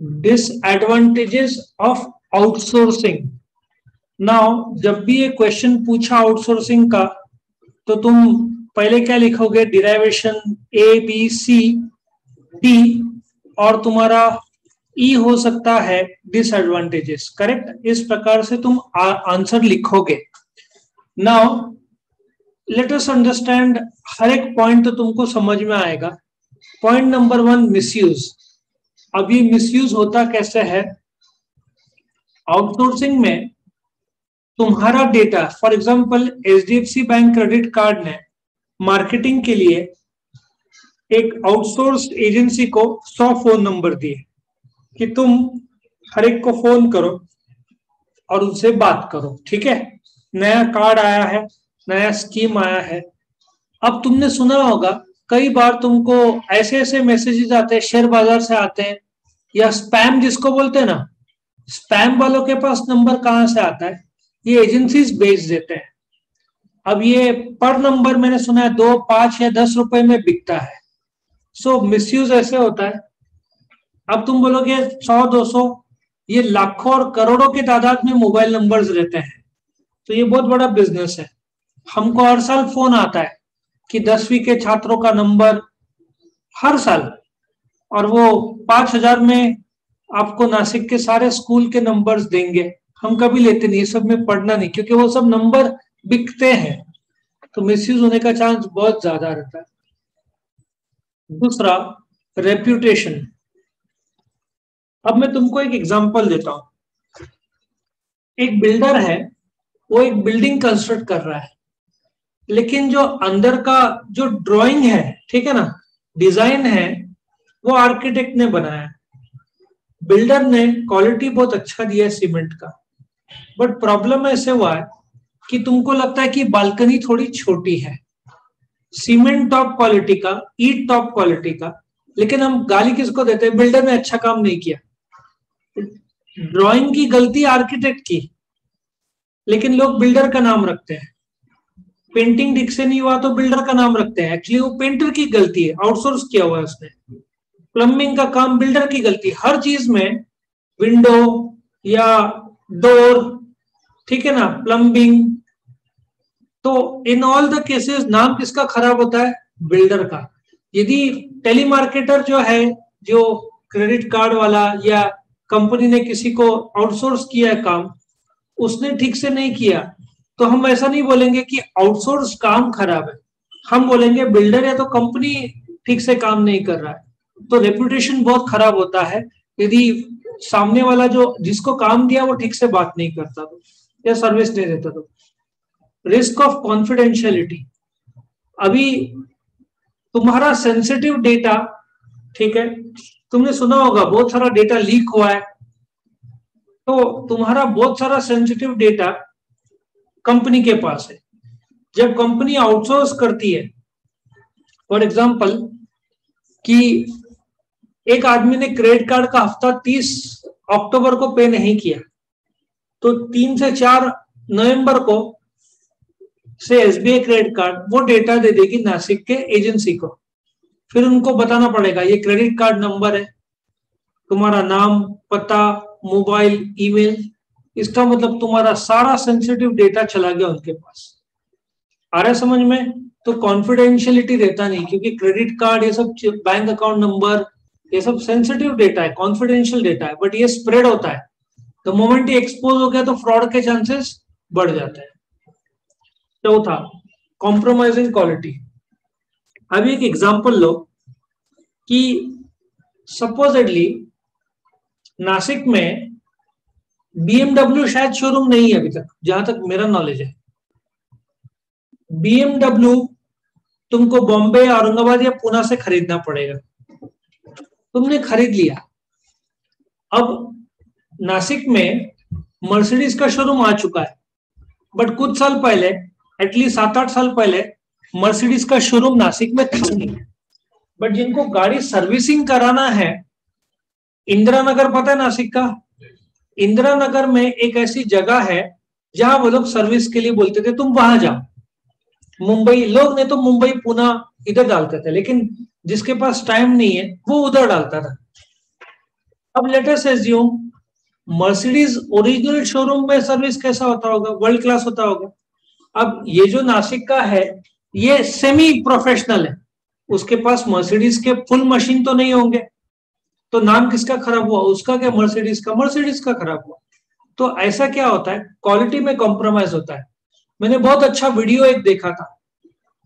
Disadvantages of outsourcing. Now जब भी ये क्वेश्चन पूछा आउटसोर्सिंग का, तो तुम पहले क्या लिखोगे? Derivation A B C D, और तुम्हारा ई हो सकता है डिसएडवांटेजेस। करेक्ट? इस प्रकार से तुम आंसर लिखोगे। नाउ लेट अस अंडरस्टैंड, हर एक पॉइंट तो तुमको समझ में आएगा। Point number 1, misuse. अब ये मिसयूज होता कैसे है? आउटसोर्सिंग में तुम्हारा data, for example HDFC bank credit card ने मार्केटिंग के लिए एक आउटसोर्स एजेंसी को 100 फोन नंबर दिए कि तुम हर एक को फोन करो और उनसे बात करो। ठीक है? नया कार्ड आया है, नया स्कीम आया है। अब तुमने सुना होगा कई बार तुमको ऐसे ऐसे मैसेजेस आते हैं, शेयर बाजार से आते हैं, या स्पैम जिसको बोलते हैं ना, स्पैम वालों के पास नंबर कहां से आता है? ये एजेंसीज बेच देते हैं। अब ये पर नंबर मैंने सुना है 2, 5 या 10 रुपए में बिकता है। सो मिसयूज ऐसे होता है। अब तुम बोलोगे 100, 200, ये लाखों और करोड़ों की तादाद में मोबाइल नंबर्स रहते हैं, तो ये बहुत बड़ा बिजनेस है। हमको हर साल फोन आता है कि 10वीं के छात्रों का नंबर, हर साल, और वो 5,000 में आपको नासिक के सारे स्कूल के नंबर्स देंगे। हम कभी लेते नहीं, सब में पढ़ना नहीं, क्योंकि वो सब नंबर बिकते हैं, तो मिसयूज होने का चांस बहुत ज्यादा रहता है। दूसरा, रेप्यूटेशन। अब मैं तुमको एक एग्जांपल देता हूं। एक बिल्डर है, वो एक बिल्डिंग कंस्ट्रक्ट कर रहा है, लेकिन जो अंदर का जो ड्राइंग है, ठीक है ना, डिजाइन है, वो आर्किटेक्ट ने बनाया। बिल्डर ने क्वालिटी बहुत अच्छा दिया है सीमेंट का, बट प्रॉब्लम ऐसे हुआ है कि तुमको लगता है कि बालकनी थोड़ी छोटी है, सीमेंट टॉप क्वालिटी का, ईट टॉप क्वालिटी का, लेकिन हम गाली किसको देते हैं? बिल्डर ने अच्छा काम नहीं किया। ड्राइंग की गलती आर्किटेक्ट की, लेकिन लोग बिल्डर का नाम रखते हैं। पेंटिंग ठीक से नहीं हुआ तो बिल्डर का नाम रखते हैं, एक्चुअली वो पेंटर की गलती है, आउटसोर्स किया हुआ है उसने। प्लम्बिंग का काम बिल्डर की गलती। हर चीज में, विंडो या डोर, ठीक है ना, प्लम्बिंग, तो इन ऑल द केसेस नाम किसका खराब होता है? बिल्डर का। यदि टेलीमार्केटर जो है, जो क्रेडिट कार्ड वाला, या कंपनी ने किसी को आउटसोर्स किया है काम, उसने ठीक से नहीं किया, तो हम ऐसा नहीं बोलेंगे कि आउटसोर्स काम खराब है, हम बोलेंगे बिल्डर या तो कंपनी ठीक से काम नहीं कर रहा है। तो रेपुटेशन बहुत खराब होता है यदि सामने वाला जो जिसको काम दिया वो ठीक से बात नहीं करता तो, या सर्विस नहीं देता तो। Risk of confidentiality. अभी तुम्हारा सेंसिटिव डेटा, ठीक है, तुमने सुना होगा बहुत सारा डेटा लीक हुआ है, तो तुम्हारा बहुत सारा सेंसिटिव डेटा कंपनी के पास है। जब कंपनी आउटसोर्स करती है, फॉर एग्जांपल कि एक आदमी ने क्रेडिट कार्ड का हफ्ता 30 अक्टूबर को पे नहीं किया, तो 3 से 4 नवंबर को से एसबीआई क्रेडिट कार्ड वो डेटा दे देगी नासिक के एजेंसी को। फिर उनको बताना पड़ेगा ये क्रेडिट कार्ड नंबर है, तुम्हारा नाम, पता, मोबाइल, ईमेल, इसका मतलब तुम्हारा सारा सेंसिटिव डेटा चला गया उनके पास। आ रहा है समझ में? तो कॉन्फिडेंशियलिटी रहता नहीं, क्योंकि क्रेडिट कार्ड, ये सब बैंक अकाउंट नंबर, ये सब सेंसिटिव डेटा है, कॉन्फिडेंशियल डेटा है, बट ये स्प्रेड होता है। तो मोमेंट ही एक्सपोज हो गया तो फ्रॉड के चांसेस बढ़ जाते हैं। चौथा, कॉम्प्रोमाइजिंग क्वालिटी। अभी एक एग्जांपल लो कि सपोजेडली नासिक में बीएमडब्ल्यू शायद शोरूम नहीं है अभी तक, जहां तक मेरा नॉलेज है। बीएमडब्ल्यू तुमको बॉम्बे, औरंगाबाद या पुणे से खरीदना पड़ेगा। तुमने खरीद लिया। अब नासिक में मर्सिडीज का शोरूम आ चुका है, बट कुछ साल पहले, एटलीस्ट 7-8 साल पहले, मर्सिडीज का शोरूम नासिक में था नहीं। बट जिनको गाड़ी सर्विसिंग कराना है, इंदिरा नगर पता है नासिक का? इंदिरा नगर में एक ऐसी जगह है जहां वो लोग सर्विस के लिए बोलते थे तुम वहां जाओ। मुंबई लोग ने तो मुंबई, पुणे इधर डालते थे, लेकिन जिसके पास टाइम नहीं है वो उधर डालता था। अब let us assume Mercedes original showroom में सर्विस कैसा होता होगा, वर्ल्ड क्लास होता होगा। अब ये जो नासिक का है ये सेमी प्रोफेशनल है, उसके पास मर्सिडीज के फुल मशीन तो नहीं होंगे, तो नाम किसका खराब हुआ, उसका क्या, मर्सिडीज का, मर्सिडीज का खराब हुआ। तो ऐसा क्या होता है, क्वालिटी में कॉम्प्रोमाइज होता है। मैंने बहुत अच्छा वीडियो एक देखा था,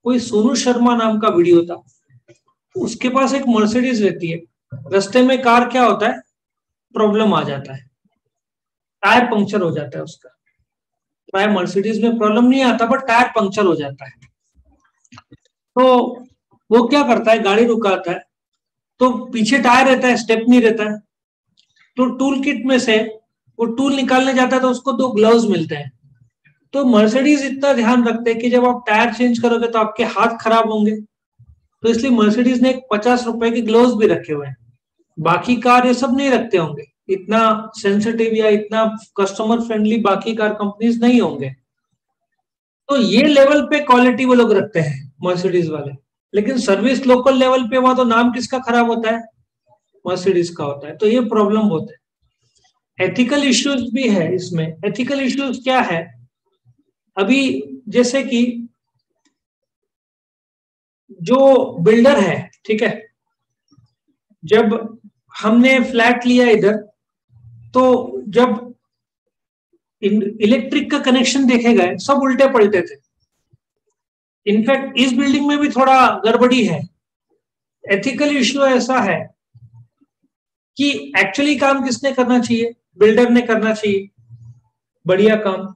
कोई सोनू शर्मा नाम का वीडियो था, उसके पास एक मर्सिडीज रहती है, रास्ते में कार क्या होता है, प्रॉब्लम आ जाता है, टायर पंक्चर हो जाता है उसका। प्राय मर्सिडीज में प्रॉब्लम नहीं आता बट टायर पंक्चर हो जाता है। तो वो क्या करता है, गाड़ी रुकाता है, तो पीछे टायर रहता है, स्टेप नहीं रहता है, तो टूल किट में से वो टूल निकालने जाता है तो उसको 2 ग्लव्स मिलते हैं। तो मर्सिडीज इतना ध्यान रखते हैं कि जब आप टायर चेंज करोगे तो आपके हाथ खराब होंगे, तो इसलिए मर्सिडीज ने 50 रुपए के ग्लव्स भी रखे हुए हैं। बाकी कार ये सब नहीं रखते होंगे, इतना सेंसिटिव या इतना कस्टमर फ्रेंडली बाकी कार कंपनीज नहीं होंगे। तो ये लेवल पे क्वालिटी वो लोग रखते हैं मर्सिडीज वाले, लेकिन सर्विस लोकल लेवल पे हुआ तो नाम किसका खराब होता है, मर्सिडीज का होता है। तो ये प्रॉब्लम होता है। एथिकल इश्यूज भी है इसमें। एथिकल इश्यूज क्या है, अभी जैसे कि जो बिल्डर है, ठीक है, जब हमने फ्लैट लिया इधर, तो जब इलेक्ट्रिक का कनेक्शन देखे गए सब उल्टे पलटे थे। इनफैक्ट इस बिल्डिंग में भी थोड़ा गड़बड़ी है। एथिकल इश्यू ऐसा है कि एक्चुअली काम किसने करना चाहिए, बिल्डर ने करना चाहिए, बढ़िया काम,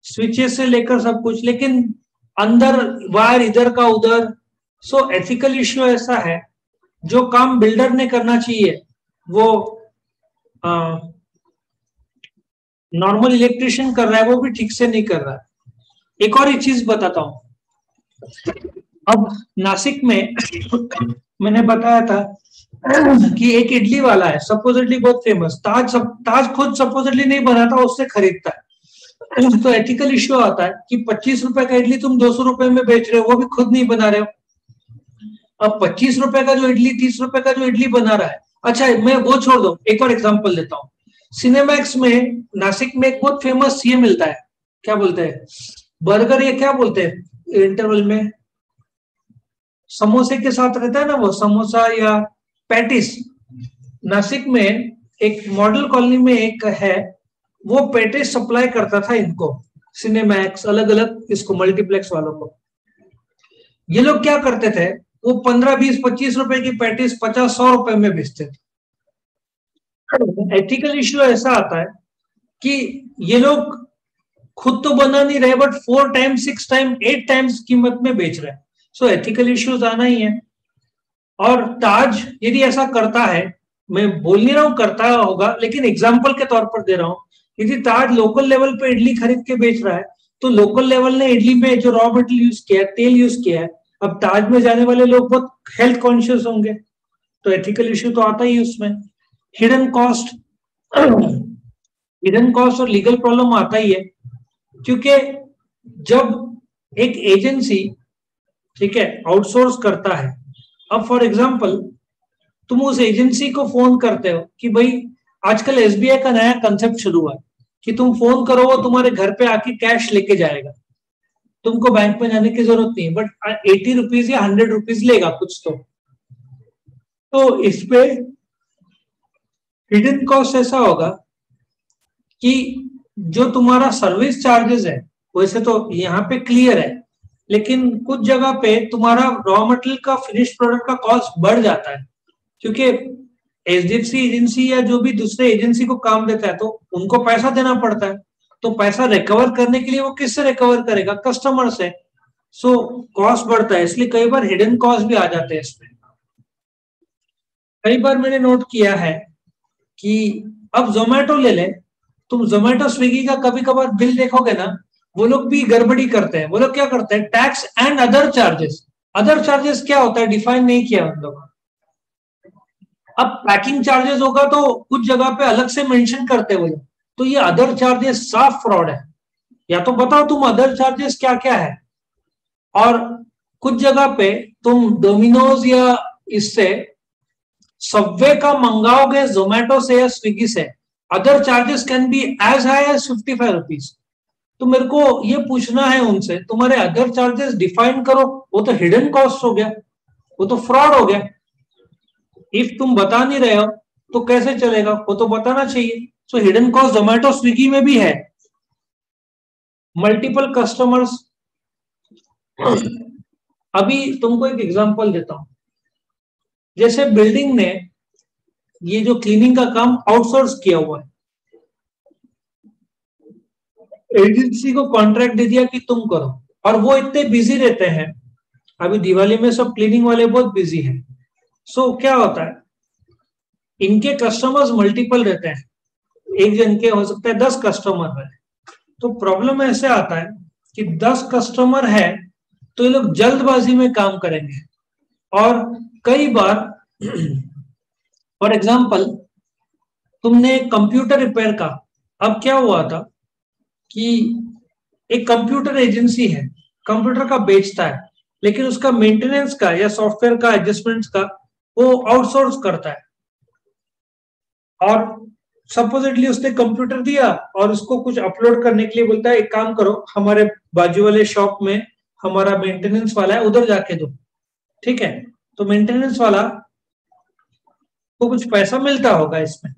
स्विचेस से लेकर सब कुछ, लेकिन अंदर वायर इधर का उधर। सो एथिकल इश्यू ऐसा है, जो काम बिल्डर ने करना चाहिए वो नॉर्मल इलेक्ट्रिशियन कर रहा है, वो भी ठीक से नहीं कर रहा है। एक और एक चीज बताता हूं। अब नासिक में मैंने बताया था कि एक इडली वाला है, सपोजिटली बहुत फेमस, ताज खुद सपोजिटली नहीं बनाता, उससे खरीदता है। तो एथिकल इश्यू आता है कि 25 रुपए का इडली तुम 200 रुपए में बेच रहे हो, वो भी खुद नहीं बना रहे हो। अब 25 रुपए का जो इडली, 30 रुपए का जो इडली बना रहा है, अच्छा मैं वो छोड़ दो, एक और एग्जांपल देता हूँ। सिनेमैक्स में नासिक में एक बहुत फेमस ये मिलता है, क्या बोलते हैं, बर्गर, ये क्या बोलते हैं इंटरवल में, समोसे के साथ रहता है ना वो, समोसा या पैटिस। नासिक में एक मॉडल कॉलोनी में एक है, वो पैटिस सप्लाई करता था इनको, सिनेमैक्स अलग अलग इसको मल्टीप्लेक्स वालों को। ये लोग क्या करते थे, वो 15, 20, 25 रुपए की पैटिस 50, 100 रुपए में बेचते थे। एथिकल इश्यू ऐसा आता है कि ये लोग खुद तो बना नहीं रहे बट 4 टाइम्स, 6 टाइम्स, 8 टाइम्स कीमत में बेच रहे हैं। सो एथिकल इश्यूज आना ही है। और ताज यदि ऐसा करता है, मैं बोल नहीं रहा हूं करता होगा, लेकिन एग्जाम्पल के तौर पर दे रहा हूं, यदि ताज लोकल लेवल पे इडली खरीद के बेच रहा है, तो लोकल लेवल ने इडली में जो रॉ मटेरियल यूज किया है, तेल यूज किया है, अब ताज में जाने वाले लोग बहुत हेल्थ कॉन्शियस होंगे, तो एथिकल इश्यू तो आता ही उसमें। हिडन कॉस्ट, हिडन कॉस्ट और लीगल प्रॉब्लम आता ही है, क्योंकि जब एक एजेंसी, ठीक है, आउटसोर्स करता है, अब फॉर एग्जांपल तुम उस एजेंसी को फोन करते हो कि भाई आजकल एसबीआई का नया कंसेप्ट शुरू हुआ कि तुम फोन करो वो तुम्हारे घर पे आके कैश लेके जाएगा, तुमको बैंक में जाने की जरूरत नहीं, बट 80 रुपीज या 100 रुपीज लेगा कुछ तो इस पे हिडन कॉस्ट ऐसा होगा कि जो तुम्हारा सर्विस चार्जेस है, वैसे तो यहाँ पे क्लियर है, लेकिन कुछ जगह पे तुम्हारा रॉ मटेरियल का फिनिश प्रोडक्ट का कॉस्ट बढ़ जाता है, क्योंकि एचडीएफसी एजेंसी या जो भी दूसरे एजेंसी को काम देता है तो उनको पैसा देना पड़ता है, तो पैसा रिकवर करने के लिए वो किससे रिकवर करेगा, कस्टमर से। सो कॉस्ट बढ़ता है, इसलिए कई बार हिडन कॉस्ट भी आ जाते हैं इसमें। कई बार मैंने नोट किया है कि अब जोमेटो ले ले, तुम जोमेटो स्विगी का कभी कभार बिल देखोगे ना, वो लोग भी गड़बड़ी करते हैं। वो लोग क्या करते हैं, tax and other charges, other charges क्या होता है डिफाइन नहीं किया उन लोगों। अब पैकिंग चार्जेस होगा तो कुछ जगह पे अलग से मेंशन करते हुए, तो ये अदर चार्जेस साफ फ्रॉड है। या तो बताओ तुम अदर चार्जेस क्या क्या है। और कुछ जगह पे तुम डोमिनोज या इससे सबवे का मंगाओगे जोमेटो से या स्विगी से, other charges can be as high as 55 rupees. तो मेरे को ये पूछना है उनसे, तुम्हारे अदर चार्जेस डिफाइन करो, वो तो हिडन कॉस्ट हो गया, वो तो फ्रॉड हो गया। इफ तुम बता नहीं रहे हो तो कैसे चलेगा, वो तो बताना चाहिए। सो हिडन कॉस्ट जोमेटो स्विगी में भी है। मल्टीपल कस्टमर्स, अभी तुमको एक एग्जांपल देता हूं। जैसे बिल्डिंग ने ये जो क्लीनिंग का काम आउटसोर्स किया हुआ है, एजेंसी को कॉन्ट्रैक्ट दे दिया कि तुम करो, और वो इतने बिजी रहते हैं, अभी दिवाली में सब क्लीनिंग वाले बहुत बिजी हैं। सो क्या होता है, इनके कस्टमर्स मल्टीपल रहते हैं, एक जन के हो सकता है 10 कस्टमर है। तो प्रॉब्लम ऐसे आता है कि 10 कस्टमर है तो ये लोग जल्दबाजी में काम करेंगे, और कई बार फॉर एग्जाम्पल तुमने कंप्यूटर रिपेयर का, अब क्या हुआ था कि एक कंप्यूटर एजेंसी है, कंप्यूटर का बेचता है, लेकिन उसका मेंटेनेंस का या सॉफ्टवेयर का एडजस्टमेंट्स का वो आउटसोर्स करता है। और सपोजिटली उसने कंप्यूटर दिया और उसको कुछ अपलोड करने के लिए बोलता है, एक काम करो हमारे बाजू वाले शॉप में हमारा मेंटेनेंस वाला है, उधर जाके दो। ठीक है, तो मेंटेनेंस वाला को कुछ पैसा मिलता होगा इसमें,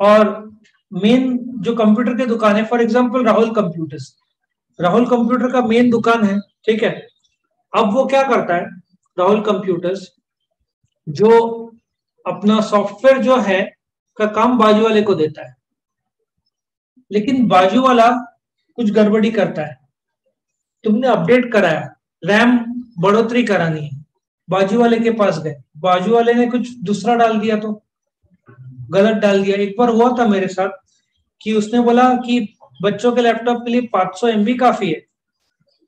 और मेन जो कंप्यूटर की दुकान है, for example Rahul computers, Rahul computer का मेन दुकान है। ठीक है, अब वो क्या करता है, राहुल कंप्यूटर्स जो अपना सॉफ्टवेयर जो है का काम बाजू वाले को देता है, लेकिन बाजू वाला कुछ गड़बड़ी करता है। तुमने अपडेट कराया, रैम बढ़ोतरी करानी है, बाजू वाले के पास गए, बाजू वाले ने कुछ दूसरा डाल दिया, तो गलत डाल दिया। एक बार हुआ था मेरे साथ कि उसने बोला कि बच्चों के लैपटॉप के लिए 500 MB काफी है,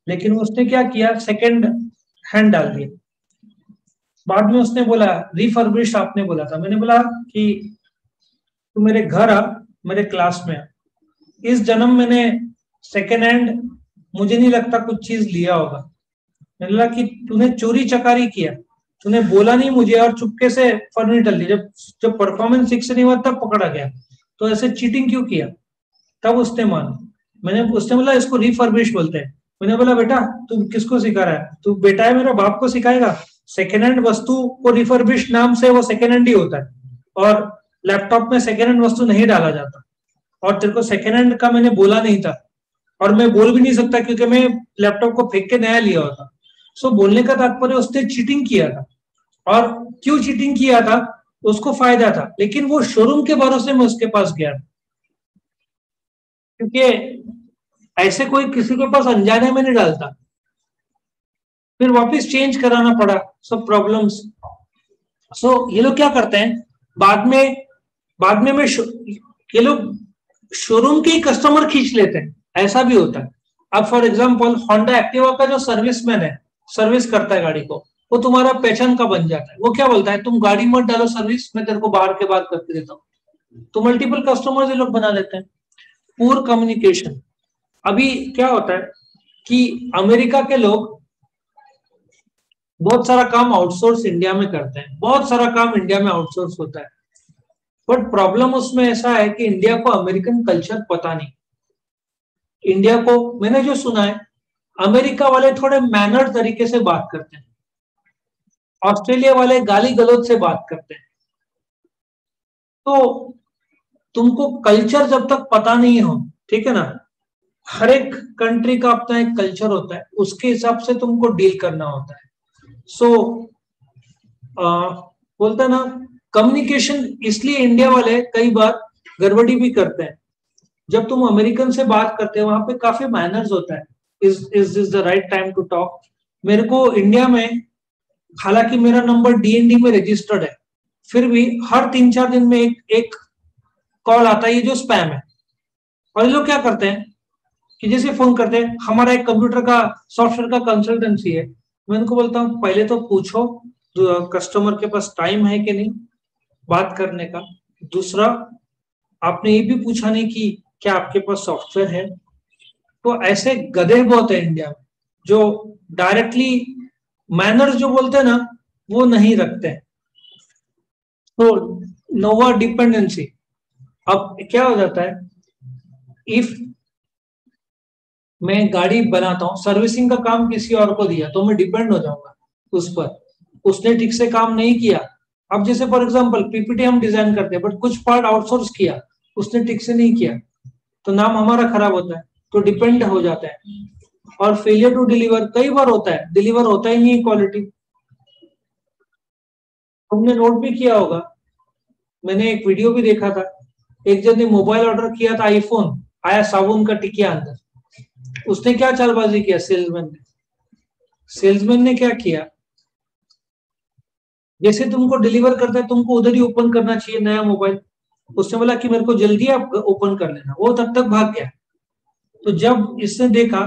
लेकिन उसने क्या किया, सेकंड हैंड डाल दिया। बाद में उसने बोला रिफर्बिश आपने बोला था, मैंने बोला कि तू मेरे घर आ, मेरे क्लास में आ, इस जन्म मैंने सेकेंड हैंड मुझे नहीं लगता कुछ चीज लिया होगा। मैंने बोला कि तूने चोरी चकारी किया, तूने बोला नहीं मुझे और चुपके से फर्नीचर डाल दिया, जब परफॉर्मेंस ठीक से नहीं हुआ तब पकड़ा गया, तो ऐसे चीटिंग क्यों किया। तब उसने माना, उसने बोला इसको रिफर्बिश बोलते हैं। मैंने बोला बेटा तू किसको सिखा रहा है, तू बेटा है मेरा बाप को सिखाएगा। सेकेंड हैंड वस्तु को रिफर्बिश नाम से वो सेकेंड हैंड ही होता है, और लैपटॉप में सेकेंड हैंड वस्तु नहीं डाला जाता, और तेरे को सेकेंड हैंड का मैंने बोला नहीं था, और मैं बोल भी नहीं सकता क्योंकि मैं लैपटॉप को फेंक के नया लिया होता। सो बोलने का तात्पर्य उसने चीटिंग किया था, और क्यों चीटिंग किया था, उसको फायदा था, लेकिन वो शोरूम के भरोसे में उसके पास गया, क्योंकि ऐसे कोई किसी के पास अनजाने में नहीं डालता, फिर वापस चेंज कराना पड़ा, सब प्रॉब्लम्स। सो ये लोग क्या करते हैं, बाद में ये लोग शोरूम के ही कस्टमर खींच लेते हैं, ऐसा भी होता है। अब फॉर एग्जांपल होंडा एक्टिवा का जो सर्विसमैन है, सर्विस करता है गाड़ी को, वो तुम्हारा पहचान का बन जाता है। वो क्या बोलता है, तुम गाड़ी मत डालो सर्विस, मैं तेरे को बाहर के बाहर करके देता हूँ। तो मल्टीपल कस्टमर्स ये लोग बना लेते हैं। पुअर कम्युनिकेशन, अभी क्या होता है कि अमेरिका के लोग बहुत सारा काम आउटसोर्स इंडिया में करते हैं, बहुत सारा काम इंडिया में आउटसोर्स होता है, बट प्रॉब्लम उसमें ऐसा है कि इंडिया को अमेरिकन कल्चर पता नहीं। इंडिया को मैंने जो सुना है, अमेरिका वाले थोड़े मैनर्ड तरीके से बात करते हैं, ऑस्ट्रेलिया वाले गाली गलौज से बात करते हैं। तो तुमको कल्चर जब तक पता नहीं हो, ठीक है ना, हर एक कंट्री का अपना एक कल्चर होता है, उसके हिसाब से तुमको डील करना होता है। सो बोलते हैं ना, कम्युनिकेशन, इसलिए इंडिया वाले कई बार गड़बड़ी भी करते हैं। जब तुम अमेरिकन से बात करते हो वहां पे काफी मैनर्स होता है, is this the right time to talk. मेरे को इंडिया में, हालांकि मेरा नंबर डीएनडी में रजिस्टर्ड है, फिर भी हर 3-4 दिन में एक कॉल आता है जो स्पैम है। और ये लोग क्या करते हैं कि जैसे फोन करते हैं, हमारा एक कंप्यूटर का सॉफ्टवेयर का कंसल्टेंसी है, मैं उनको बोलता हूँ पहले तो पूछो कस्टमर के पास टाइम है कि नहीं बात करने का। दूसरा, आपने ये भी पूछा नहीं कि क्या आपके पास सॉफ्टवेयर है। तो ऐसे गधे बहुत है इंडिया में जो डायरेक्टली मैनर्स जो बोलते हैं ना वो नहीं रखते हैं। तो नोवा डिपेंडेंसी, अब क्या हो जाता है, इफ मैं गाड़ी बनाता हूँ, सर्विसिंग का काम किसी और को दिया तो मैं डिपेंड हो जाऊंगा उस पर, उसने ठीक से काम नहीं किया। अब जैसे फॉर एग्जांपल पीपीटी हम डिजाइन करते हैं बट कुछ पार्ट आउटसोर्स किया, उसने ठीक से नहीं किया, तो नाम हमारा खराब होता है, तो डिपेंड हो जाता है। और फेलियर टू डिलीवर कई बार होता है, डिलीवर होता ही नहीं क्वालिटी। तुमने नोट भी किया होगा, मैंने एक वीडियो भी देखा था, एक जन ने मोबाइल ऑर्डर किया था आईफोन, आया साबुन का टिकिया अंदर। उसने क्या चालबाजी किया, सेल्समैन ने क्या किया, जैसे तुमको डिलीवर करता है तुमको उधर ही ओपन करना चाहिए नया मोबाइल, उसने बोला कि मेरे को जल्दी आप ओपन कर लेना, वो तब तक भाग गया। तो जब इसने देखा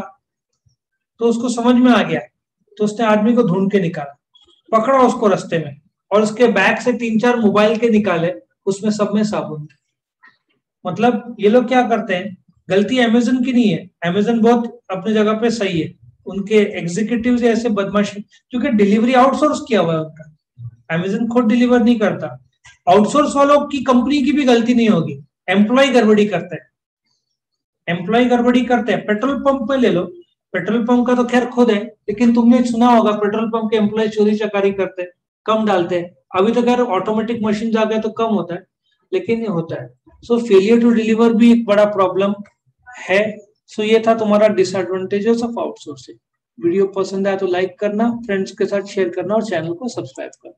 तो उसको समझ में आ गया, तो उसने आदमी को ढूंढ के निकाला, पकड़ा उसको रास्ते में, और उसके बैग से 3-4 मोबाइल के निकाले, उसमें सब में साबुन थे। मतलब ये लोग क्या करते हैं, गलती अमेजन की नहीं है, अमेजन बहुत अपनी जगह पे सही है, उनके एग्जीक्यूटिव ऐसे बदमाशी, क्योंकि डिलीवरी आउटसोर्स किया हुआ है उनका, अमेजन खुद डिलीवर नहीं करता। आउटसोर्स वालों की कंपनी की भी गलती नहीं होगी, एम्प्लॉय गड़बड़ी करते हैं, एम्प्लॉय गड़बड़ी करते हैं। पेट्रोल पंप पे ले लो, पेट्रोल पंप का तो खैर खुद है, लेकिन तुमने सुना होगा पेट्रोल पंप के एम्प्लॉय चोरी चकारी करते हैं, कम डालते हैं। अभी तो खैर ऑटोमेटिक मशीन आ गया तो कम होता है, लेकिन ये होता है। सो फेलियर टू डिलीवर भी एक बड़ा प्रॉब्लम है। सो ये था तुम्हारा डिसएडवांटेजेस ऑफ आउटसोर्सिंग। वीडियो पसंद आया तो लाइक करना, फ्रेंड्स के साथ शेयर करना और चैनल को सब्सक्राइब करना।